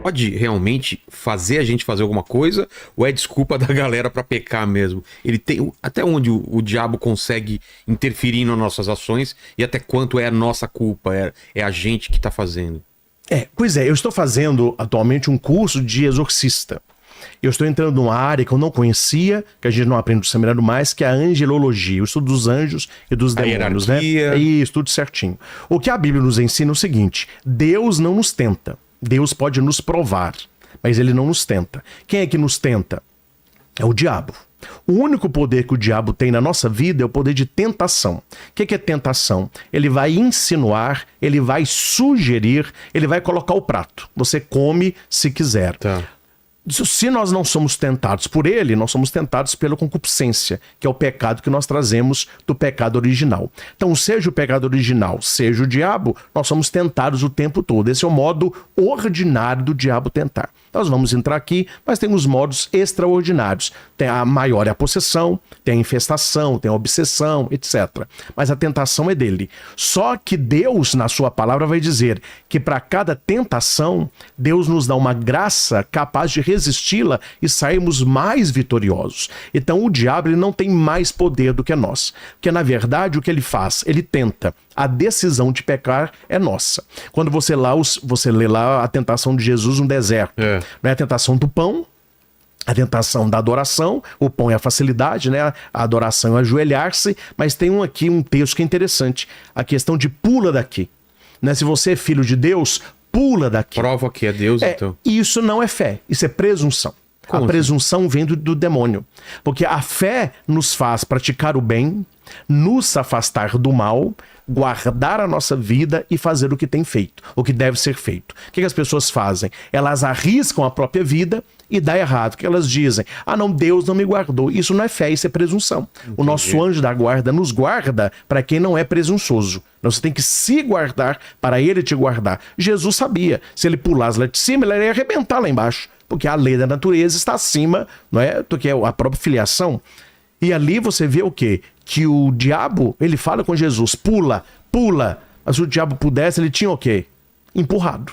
pode realmente fazer a gente fazer alguma coisa ou é desculpa da galera pra pecar mesmo? Ele tem até onde o diabo consegue interferir nas nossas ações e até quanto é a nossa culpa, é a gente que tá fazendo? Pois é, eu estou fazendo atualmente um curso de exorcista. Eu estou entrando numa área que eu não conhecia, que a gente não aprende no seminário mais, que é a angelologia, o estudo dos anjos e dos demônios, né? Isso, tudo certinho. O que a Bíblia nos ensina é o seguinte: Deus não nos tenta. Deus pode nos provar, mas ele não nos tenta. Quem é que nos tenta? É o diabo. O único poder que o diabo tem na nossa vida é o poder de tentação. O que é tentação? Ele vai insinuar, ele vai sugerir, ele vai colocar o prato. Você come se quiser. Tá. Se nós não somos tentados por ele, nós somos tentados pela concupiscência, que é o pecado que nós trazemos do pecado original. Então, seja o pecado original, seja o diabo, nós somos tentados o tempo todo. Esse é o modo ordinário do diabo tentar. Nós vamos entrar aqui, mas tem os modos extraordinários. Tem a maior é a possessão, tem a infestação, tem a obsessão, etc. Mas a tentação é dele. Só que Deus, na sua palavra, vai dizer que para cada tentação, Deus nos dá uma graça capaz de resisti-la e sairmos mais vitoriosos. Então o diabo ele não tem mais poder do que nós. Porque na verdade o que ele faz? Ele tenta. A decisão de pecar é nossa. Quando você lê lá a tentação de Jesus no deserto, não é a tentação do pão, a tentação da adoração, o pão é a facilidade, né? A adoração é ajoelhar-se, mas tem um texto que é interessante, a questão de pula daqui. Né? Se você é filho de Deus, pula daqui. Prova que é Deus, então. Isso não é fé, isso é presunção. Como a presunção vem do demônio. Porque a fé nos faz praticar o bem, nos afastar do mal, guardar a nossa vida e fazer o que tem feito, o que deve ser feito. O que as pessoas fazem? Elas arriscam a própria vida e dá errado. O que elas dizem? Ah, não, Deus não me guardou. Isso não é fé, isso é presunção. Entendi. O nosso anjo da guarda nos guarda para quem não é presunçoso. Você tem que se guardar para ele te guardar. Jesus sabia, se ele pulasse lá de cima, ele ia arrebentar lá embaixo. Porque a lei da natureza está acima, não é? Do que é a própria filiação. E ali você vê o quê? Que o diabo, ele fala com Jesus, pula, pula. Mas se o diabo pudesse, ele tinha o quê? Empurrado.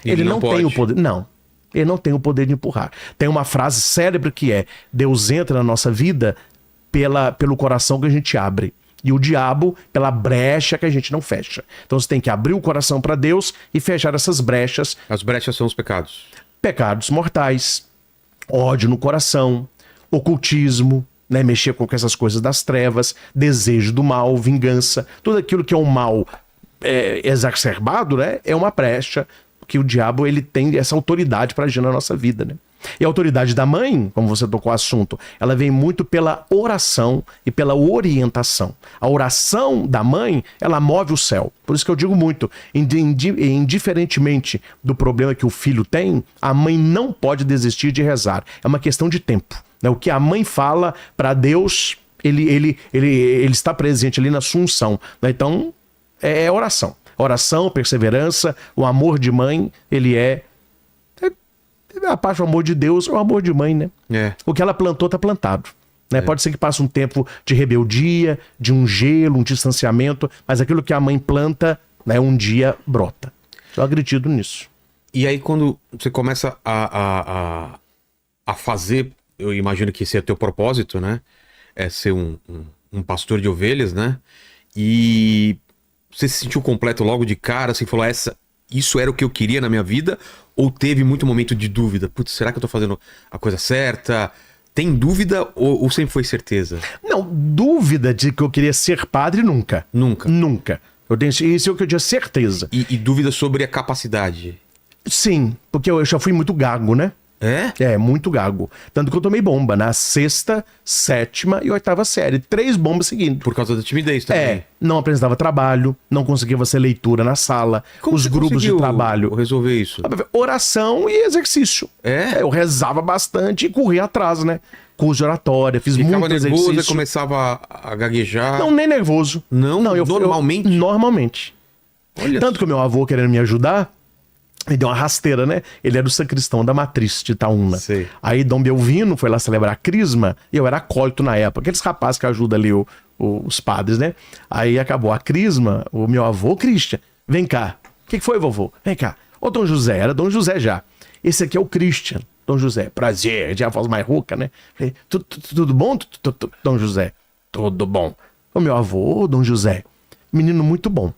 Ele não tem o poder. Não. Ele não tem o poder de empurrar. Tem uma frase célebre que é: Deus entra na nossa vida pelo coração que a gente abre. E o diabo pela brecha que a gente não fecha. Então você tem que abrir o coração para Deus e fechar essas brechas. As brechas são os pecados. Pecados mortais, ódio no coração, ocultismo, né, mexer com essas coisas das trevas, desejo do mal, vingança, tudo aquilo que é um mal exacerbado, né, é uma brecha que o diabo ele tem essa autoridade para agir na nossa vida, né? E a autoridade da mãe, como você tocou o assunto, ela vem muito pela oração e pela orientação. A oração da mãe, ela move o céu. Por isso que eu digo muito, indiferentemente do problema que o filho tem, a mãe não pode desistir de rezar. É uma questão de tempo. Né? O que a mãe fala para Deus, ele está presente ali na sua unção. Né? Então, é oração. Oração, perseverança, o amor de mãe, ele a parte do amor de Deus é o amor de mãe, né? O que ela plantou tá plantado. Né? Pode ser que passe um tempo de rebeldia, de um gelo, um distanciamento, mas aquilo que a mãe planta, né, um dia brota. Eu acredito nisso. E aí quando você começa a fazer, eu imagino que esse é o teu propósito, né? É ser um pastor de ovelhas, né? E você se sentiu completo logo de cara, assim, falou, isso era o que eu queria na minha vida? Ou teve muito momento de dúvida? Putz, será que eu tô fazendo a coisa certa? Tem dúvida ou sempre foi certeza? Não, dúvida de que eu queria ser padre, nunca. Nunca? Nunca. Isso é o que eu tinha certeza. E dúvida sobre a capacidade? Sim, porque eu já fui muito gago, né? Muito gago. Tanto que eu tomei bomba na 6ª, 7ª e 8ª série. 3 bombas seguindo. Por causa da timidez também. Não apresentava trabalho, não conseguia fazer leitura na sala. Como os grupos de trabalho. Resolver isso? Oração e exercício. Eu rezava bastante e corria atrás, né? Curso de oratória, fiz muito exercício. Ficava nervoso e começava a gaguejar? Não, nem nervoso. Não, normalmente? Normalmente. Olha. Tanto que o meu avô, querendo me ajudar, me deu uma rasteira, né? Ele era o sacristão da matriz de Itaúna. Sei. Aí Dom Belvino foi lá celebrar a crisma e eu era acólito na época. Aqueles rapazes que ajudam ali os padres, né? Aí acabou a crisma, o meu avô, Cristian, vem cá. O que foi, vovô? Vem cá. Ô, Dom José, era Dom José já. esse aqui é o Christian, Dom José. Prazer, já a voz mais rouca, né? Falei, tudo bom, Dom José? Tudo bom. O meu avô, Dom José, menino muito bom.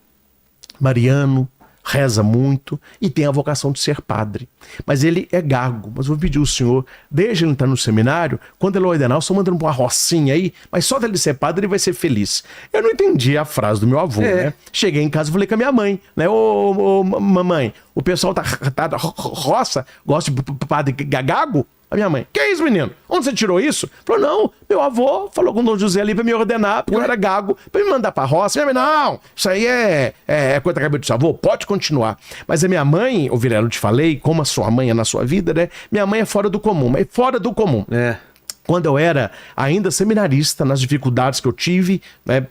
Mariano, reza muito e tem a vocação de ser padre. Mas ele é gago. Mas eu vou pedir ao senhor, deixa ele entrar no seminário, quando ele ordenar, eu estou mandando pra uma rocinha aí, mas só dele ser padre ele vai ser feliz. Eu não entendi a frase do meu avô, né? Cheguei em casa e falei com a minha mãe, né? Ô, mamãe, o pessoal da roça gosta de padre gago? A minha mãe, que é isso, menino? Onde você tirou isso? Falou, não, meu avô falou com o Dom José ali pra me ordenar, porque eu era gago, pra me mandar pra roça. Minha mãe, não, isso aí é coisa da cabeça do seu avô, pode continuar. Mas a minha mãe, ô Vilela, eu te falei, como a sua mãe é na sua vida, né? Minha mãe é fora do comum, mas fora do comum. Quando eu era ainda seminarista, nas dificuldades que eu tive, né?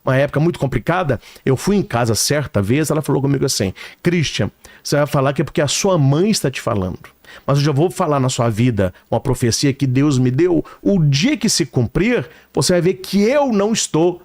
Uma época muito complicada, eu fui em casa certa vez, ela falou comigo assim, Christian, você vai falar que é porque a sua mãe está te falando. Mas eu já vou falar na sua vida uma profecia que Deus me deu. O dia que se cumprir, você vai ver que eu não estou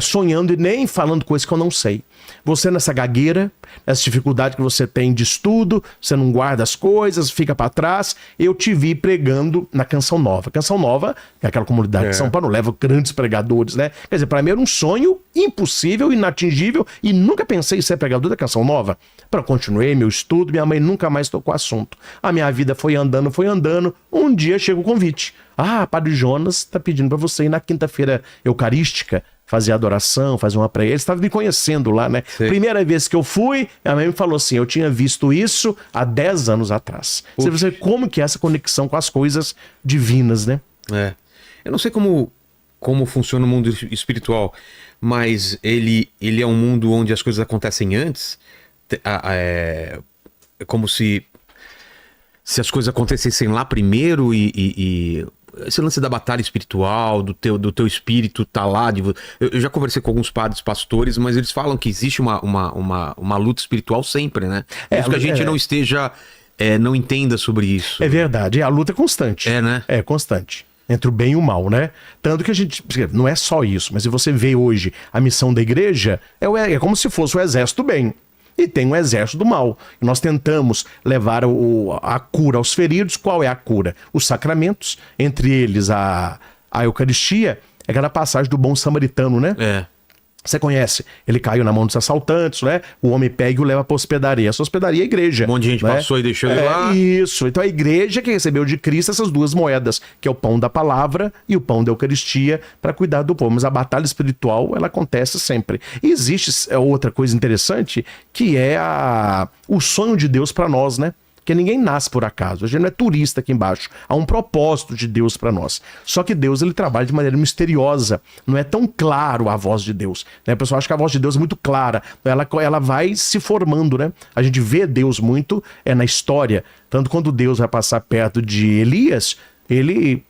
sonhando e nem falando coisas que eu não sei. Você nessa gagueira, nessa dificuldade que você tem de estudo, você não guarda as coisas, fica pra trás. Eu te vi pregando na Canção Nova. Canção Nova, que é aquela comunidade de São Paulo, leva grandes pregadores, né? Quer dizer, pra mim era um sonho impossível, inatingível, e nunca pensei em ser pregador da Canção Nova. Eu continuei meu estudo, minha mãe nunca mais tocou assunto. A minha vida foi andando. Um dia chega o convite. Padre Jonas tá pedindo pra você ir na quinta-feira eucarística, fazer adoração, fazer uma praia. Ele estava me conhecendo lá, né? Sim. Primeira vez que eu fui, a mãe me falou assim, eu tinha visto isso há 10 anos atrás. Você vê como que é essa conexão com as coisas divinas, né? Eu não sei como funciona o mundo espiritual, mas ele é um mundo onde as coisas acontecem antes. É como se as coisas acontecessem lá primeiro e esse lance da batalha espiritual, do teu espírito tá lá. Eu já conversei com alguns padres, pastores, mas eles falam que existe uma luta espiritual sempre, né? Mesmo que a gente não esteja, não entenda sobre isso. É verdade, a luta é constante. Né? É constante. Entre o bem e o mal, né? Tanto que a gente... Não é só isso, mas se você vê hoje a missão da igreja, é como se fosse o exército do bem. E tem um exército do mal. E nós tentamos levar a cura aos feridos. Qual é a cura? Os sacramentos, entre eles a Eucaristia, é aquela passagem do bom samaritano, né? Você conhece? Ele caiu na mão dos assaltantes, né? O homem pega e o leva para a hospedaria. Essa hospedaria é a igreja. Um monte de gente passou e deixou ele lá. Isso. Então a igreja que recebeu de Cristo essas duas moedas, que é o pão da palavra e o pão da Eucaristia, para cuidar do povo. Mas a batalha espiritual, ela acontece sempre. E existe outra coisa interessante, que é o sonho de Deus para nós, né? Porque ninguém nasce por acaso, a gente não é turista aqui embaixo, há um propósito de Deus para nós. Só que Deus, ele trabalha de maneira misteriosa, não é tão claro a voz de Deus, né? O pessoal acha que a voz de Deus é muito clara, ela vai se formando, né? A gente vê Deus muito na história, tanto quando Deus vai passar perto de Elias, ele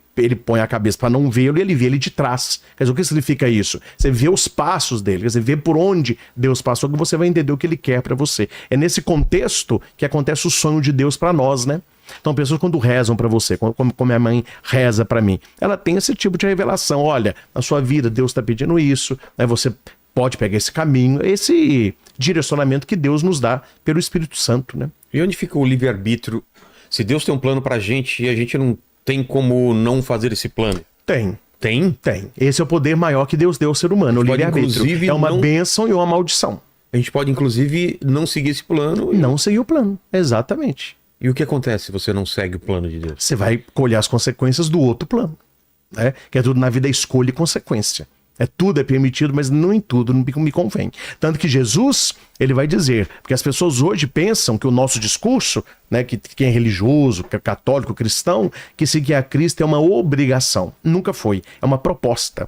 põe a cabeça para não vê-lo e ele vê ele de trás. Quer dizer, o que significa isso? Você vê os passos dele, quer dizer, vê por onde Deus passou, que você vai entender o que ele quer para você. É nesse contexto que acontece o sonho de Deus para nós, né? Então, pessoas quando rezam para você, como minha mãe reza para mim, ela tem esse tipo de revelação. Olha, na sua vida Deus está pedindo isso, né? Você pode pegar esse caminho, esse direcionamento que Deus nos dá pelo Espírito Santo, né? E onde fica o livre-arbítrio? Se Deus tem um plano pra gente e a gente não tem como não fazer esse plano? Tem. Tem? Tem. Esse é o poder maior que Deus deu ao ser humano, o livre-arbítrio. É uma bênção e uma maldição. A gente pode, inclusive, não seguir esse plano. Não seguir o plano, exatamente. E o que acontece se você não segue o plano de Deus? Você vai colher as consequências do outro plano, né? Que é tudo na vida, escolha e consequência. Tudo é permitido, mas não em tudo me convém. Tanto que Jesus, ele vai dizer, porque as pessoas hoje pensam que o nosso discurso, né, que quem é religioso, que é católico, cristão, que seguir a Cristo é uma obrigação. Nunca foi, é uma proposta.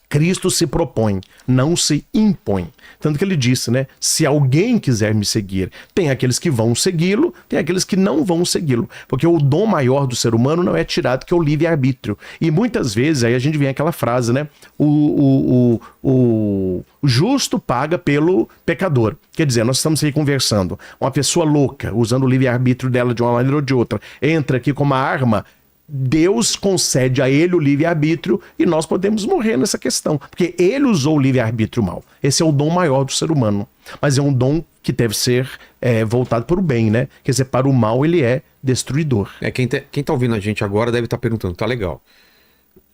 Cristo se propõe, não se impõe. Tanto que ele disse, né? Se alguém quiser me seguir, tem aqueles que vão segui-lo, tem aqueles que não vão segui-lo. Porque o dom maior do ser humano não é tirado, que é o livre-arbítrio. E muitas vezes, aí a gente vem aquela frase, né? O justo paga pelo pecador. Quer dizer, nós estamos aí conversando. Uma pessoa louca, usando o livre-arbítrio dela de uma maneira ou de outra, entra aqui com uma arma, Deus concede a ele o livre-arbítrio e nós podemos morrer nessa questão, porque ele usou o livre-arbítrio mal. Esse é o dom maior do ser humano, mas é um dom que deve ser voltado para o bem, né? Quer dizer, para o mal ele é destruidor. Quem tá ouvindo a gente agora deve estar perguntando, tá legal,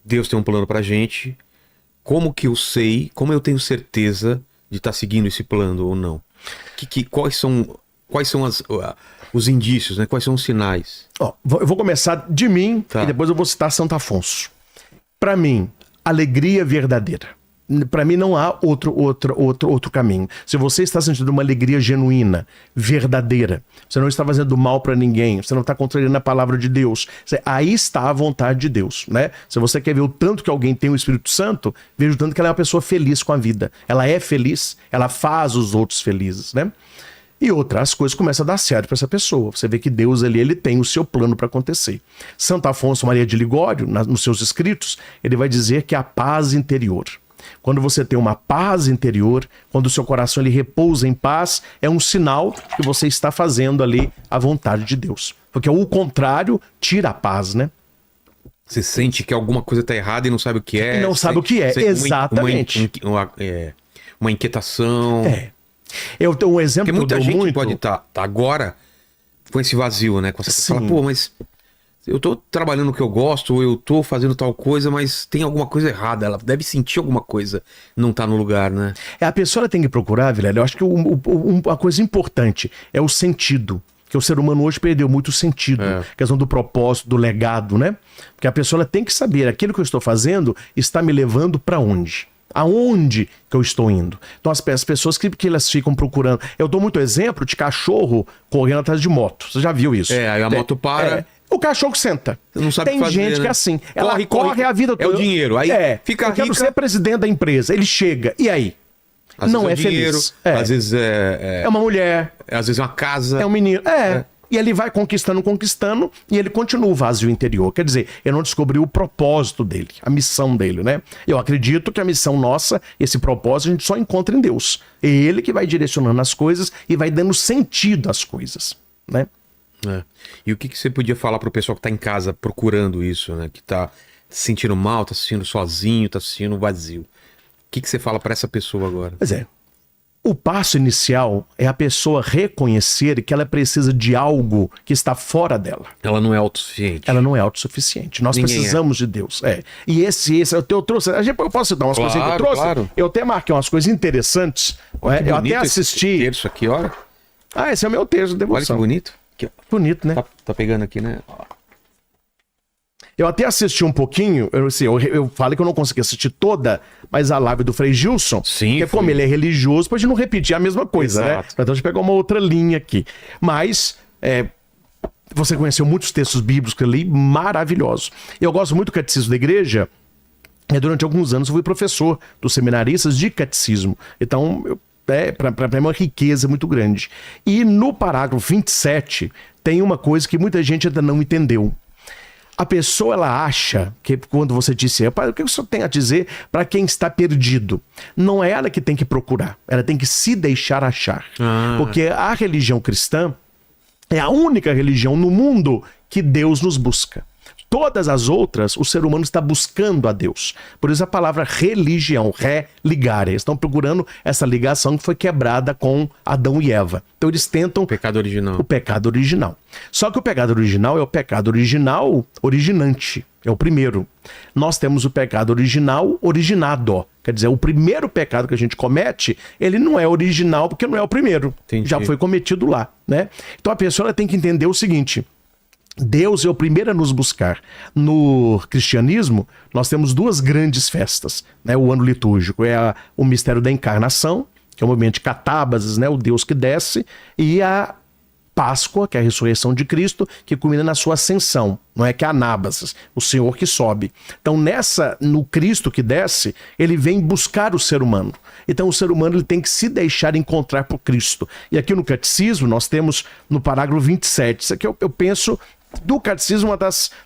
Deus tem um plano pra gente, como que eu sei, como eu tenho certeza de estar seguindo esse plano ou não? Quais são os indícios, né? Quais são os sinais? Eu vou começar de mim e depois eu vou citar Santo Afonso. Para mim, alegria verdadeira. Para mim não há outro caminho. Se você está sentindo uma alegria genuína, verdadeira, você não está fazendo mal para ninguém, você não está contrariando a palavra de Deus, aí está a vontade de Deus, né? Se você quer ver o tanto que alguém tem o Espírito Santo, veja o tanto que ela é uma pessoa feliz com a vida. Ela é feliz, ela faz os outros felizes, né? E as coisas começam a dar certo para essa pessoa. Você vê que Deus ali, ele tem o seu plano para acontecer. Santo Afonso Maria de Ligório, nos seus escritos, ele vai dizer que a paz interior. Quando você tem uma paz interior, quando o seu coração ele repousa em paz, é um sinal que você está fazendo ali a vontade de Deus. Porque o contrário tira a paz, né? Você sente que alguma coisa está errada e não sabe o que é. E não sabe o que é, exatamente. Uma inquietação. Eu tenho um exemplo que eu dou muito. Porque muita gente pode estar agora com esse vazio, né? Você fala, pô, mas eu tô trabalhando no que eu gosto, ou eu tô fazendo tal coisa, mas tem alguma coisa errada. Ela deve sentir alguma coisa, não tá no lugar, né? A pessoa ela tem que procurar, Vilela, eu acho que uma coisa importante é o sentido. Que o ser humano hoje perdeu muito o sentido. A questão do propósito, do legado, né? Porque a pessoa ela tem que saber, aquilo que eu estou fazendo está me levando para onde? Aonde que eu estou indo? Então as pessoas que elas ficam procurando... Eu dou muito exemplo de cachorro correndo atrás de moto. Você já viu isso? Aí a moto para... O cachorro senta. Você não sabe Tem fazer, gente né? que é assim. Ela corre a vida toda. É o dinheiro. Aí fica eu quero ser presidente da empresa. Ele chega. E aí? Às não vezes é dinheiro, feliz. Às vezes é uma mulher. Às vezes é uma casa. É um menino. E ele vai conquistando, e ele continua o vazio interior. Quer dizer, ele não descobriu o propósito dele, a missão dele, né? Eu acredito que a missão nossa, esse propósito, a gente só encontra em Deus. É ele que vai direcionando as coisas e vai dando sentido às coisas, né? E o que você podia falar pro pessoal que tá em casa procurando isso, né? Que tá se sentindo mal, tá se sentindo sozinho, tá se sentindo vazio. O que você fala para essa pessoa agora? Pois é. O passo inicial é a pessoa reconhecer que ela precisa de algo que está fora dela. Ela não é autossuficiente. Ela não é autossuficiente. Nós precisamos de Deus. E esse eu trouxe. Eu posso dar umas coisas que eu trouxe? Claro. Eu até marquei umas coisas interessantes. Eu até assisti. Esse terço aqui, olha. Esse é o meu texto de devoção. Olha que bonito. Aqui, bonito, né? Tá pegando aqui, né? Eu até assisti um pouquinho, eu falei que eu não consegui assistir toda, mas a live do Frei Gilson, sim, como ele é religioso, pra gente não repetir a mesma coisa, né? Então a gente pegou uma outra linha aqui. Mas você conheceu muitos textos bíblicos que eu li, maravilhosos. Eu gosto muito do Catecismo da Igreja, durante alguns anos eu fui professor dos seminaristas de catecismo. Então, para mim é uma riqueza muito grande. E no parágrafo 27, tem uma coisa que muita gente ainda não entendeu. A pessoa, ela acha que quando você disse, o que o senhor tem a dizer para quem está perdido? Não é ela que tem que procurar, ela tem que se deixar achar. Porque a religião cristã é a única religião no mundo que Deus nos busca. Todas as outras, o ser humano está buscando a Deus. Por isso a palavra religião, religar. Eles estão procurando essa ligação que foi quebrada com Adão e Eva. Então eles tentam... O pecado original. O pecado original. Só que o pecado original é o pecado original originante. É o primeiro. Nós temos o pecado original originado. Quer dizer, o primeiro pecado que a gente comete, ele não é original porque não é o primeiro. Entendi. Já foi cometido lá, né? Então a pessoa ela tem que entender o seguinte... Deus é o primeiro a nos buscar. No cristianismo, nós temos duas grandes festas, né? O ano litúrgico é o mistério da encarnação, que é o momento de catábases, né? O Deus que desce, e a Páscoa, que é a ressurreição de Cristo, que culmina na sua ascensão, não é que é anábasis, o Senhor que sobe. Então no Cristo que desce, ele vem buscar o ser humano. Então o ser humano ele tem que se deixar encontrar por Cristo. E aqui no Catecismo nós temos no parágrafo 27, isso aqui eu penso do Catecismo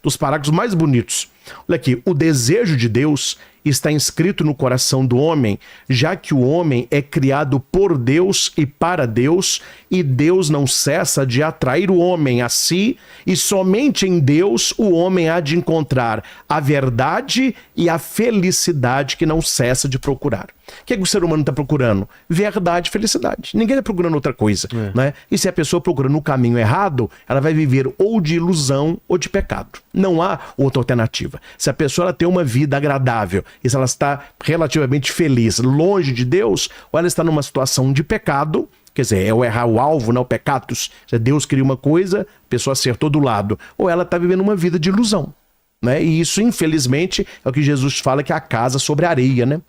dos parágrafos mais bonitos. Olha aqui, o desejo de Deus está inscrito no coração do homem, já que o homem é criado por Deus e para Deus, e Deus não cessa de atrair o homem a si, e somente em Deus o homem há de encontrar a verdade e a felicidade que não cessa de procurar. O que é que o ser humano está procurando? Verdade e felicidade. Ninguém está procurando outra coisa, né? E se a pessoa procura no caminho errado, ela vai viver ou de ilusão ou de pecado. Não há outra alternativa. Se a pessoa ela tem uma vida agradável, e se ela está relativamente feliz, longe de Deus, ou ela está numa situação de pecado, quer dizer, é o errar o alvo, não o pecado. Deus queria uma coisa, a pessoa acertou do lado. Ou ela está vivendo uma vida de ilusão, né? E isso, infelizmente, é o que Jesus fala, que é a casa sobre a areia, né?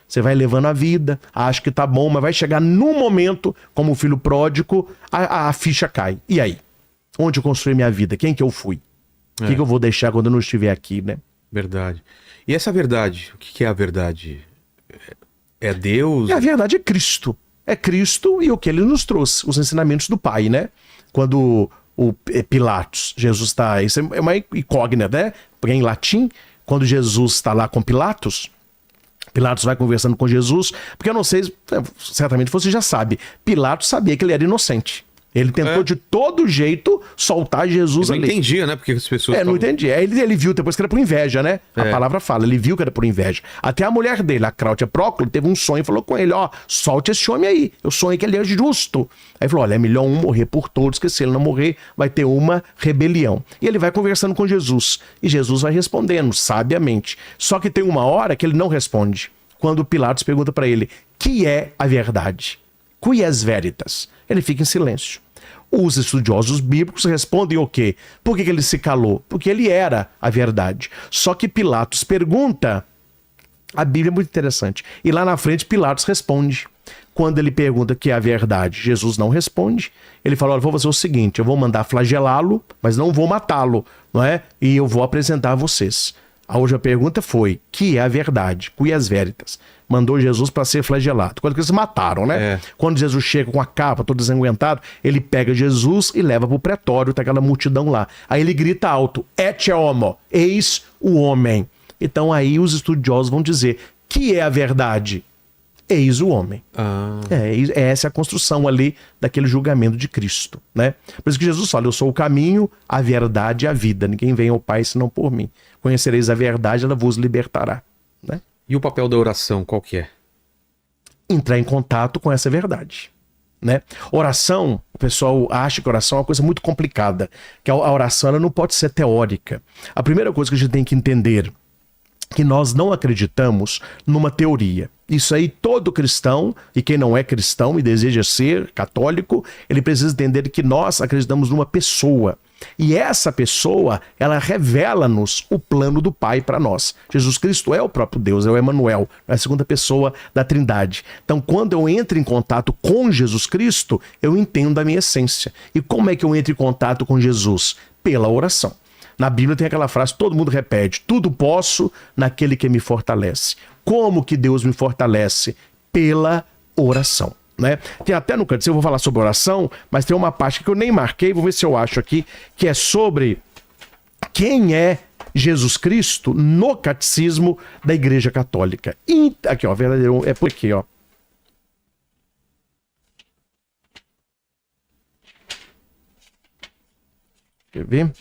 Você vai levando a vida, acha que tá bom, mas vai chegar num momento, como o filho pródigo, a ficha cai. E aí? Onde eu construí minha vida? Quem que eu fui? O que eu vou deixar quando eu não estiver aqui, né? Verdade. E essa verdade, o que é a verdade? É Deus? E a verdade é Cristo. É Cristo e o que ele nos trouxe, os ensinamentos do Pai, né? Quando o Pilatos, Jesus está... Isso é uma incógnita, né? Porque em latim, quando Jesus está lá com Pilatos vai conversando com Jesus, porque eu não sei, certamente você já sabe, Pilatos sabia que ele era inocente. Ele tentou de todo jeito soltar Jesus ali. Não entendia, né? Porque as pessoas... não entendia. Ele viu depois que era por inveja, né? A palavra fala, ele viu que era por inveja. Até a mulher dele, a Cláudia Próclo, teve um sonho e falou com ele, solte esse homem aí. Eu sonhei que ele é justo. Aí falou, olha, é melhor um morrer por todos, que se ele não morrer, vai ter uma rebelião. E ele vai conversando com Jesus. E Jesus vai respondendo, sabiamente. Só que tem uma hora que ele não responde. Quando Pilatos pergunta para ele, que é a verdade? Qui es veritas? Ele fica em silêncio. Os estudiosos bíblicos respondem o quê? Por que ele se calou? Porque ele era a verdade. Só que Pilatos pergunta, a Bíblia é muito interessante, e lá na frente Pilatos responde. Quando ele pergunta o que é a verdade, Jesus não responde. Ele fala, olha, vou fazer o seguinte, eu vou mandar flagelá-lo, mas não vou matá-lo, não é? E eu vou apresentar a vocês. A última pergunta foi, que é a verdade? Qui es veritas? Mandou Jesus para ser flagelado. Quando eles mataram, né? Quando Jesus chega com a capa, todo desanguentado, ele pega Jesus e leva pro pretório, tá aquela multidão lá. Aí ele grita alto, et homo, eis o homem. Então aí os estudiosos vão dizer, que é a verdade? Eis o homem. Essa é a construção ali daquele julgamento de Cristo, né? Por isso que Jesus fala, eu sou o caminho, a verdade e a vida. Ninguém vem ao Pai senão por mim. Conhecereis a verdade, ela vos libertará, né? E o papel da oração, qual que é? Entrar em contato com essa verdade, né? Oração, o pessoal acha que oração é uma coisa muito complicada, que a oração ela não pode ser teórica. A primeira coisa que a gente tem que entender que nós não acreditamos numa teoria. Isso aí todo cristão, e quem não é cristão e deseja ser católico, ele precisa entender que nós acreditamos numa pessoa. E essa pessoa, ela revela-nos o plano do Pai para nós. Jesus Cristo é o próprio Deus, é o Emanuel, é a segunda pessoa da Trindade. Então, quando eu entro em contato com Jesus Cristo, eu entendo a minha essência. E como é que eu entro em contato com Jesus? Pela oração. Na Bíblia tem aquela frase, todo mundo repete, tudo posso naquele que me fortalece. Como que Deus me fortalece? Pela oração, né? Tem até no catecismo, eu vou falar sobre oração, mas tem uma parte que eu nem marquei, vou ver se eu acho aqui, que é sobre quem é Jesus Cristo no catecismo da Igreja Católica. E aqui, ó, verdadeiro, é por aqui, ó. Quer ver?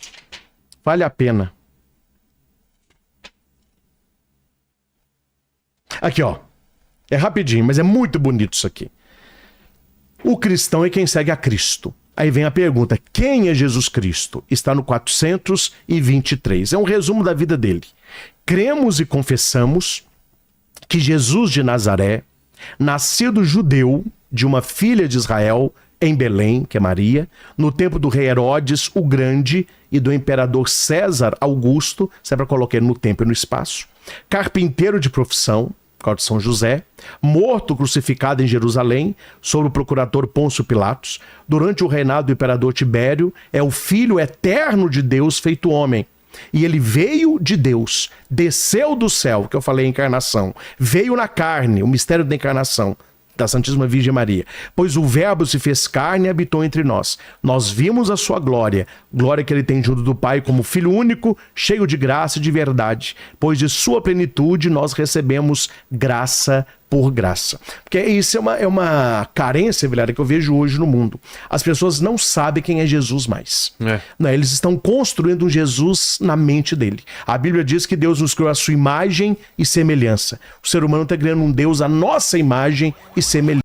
Vale a pena. Aqui, ó. É rapidinho, mas é muito bonito isso aqui. O cristão é quem segue a Cristo. Aí vem a pergunta, quem é Jesus Cristo? Está no 423. É um resumo da vida dele. Cremos e confessamos que Jesus de Nazaré, nascido judeu de uma filha de Israel, em Belém, que é Maria, no tempo do rei Herodes o Grande e do imperador César Augusto, sempre coloquei no tempo e no espaço, carpinteiro de profissão, de São José, morto crucificado em Jerusalém, sob o procurador Pôncio Pilatos, durante o reinado do imperador Tibério, é o Filho eterno de Deus feito homem. E ele veio de Deus, desceu do céu, que eu falei encarnação, veio na carne, o mistério da encarnação, da Santíssima Virgem Maria. Pois o Verbo se fez carne e habitou entre nós. Nós vimos a sua glória, glória que ele tem junto do Pai como Filho único, cheio de graça e de verdade. Pois de sua plenitude nós recebemos graça por graça. Porque isso é uma carência, velho, que eu vejo hoje no mundo. As pessoas não sabem quem é Jesus mais. Né? Eles estão construindo um Jesus na mente dele. A Bíblia diz que Deus nos criou a sua imagem e semelhança. O ser humano está criando um Deus à nossa imagem e semelhança.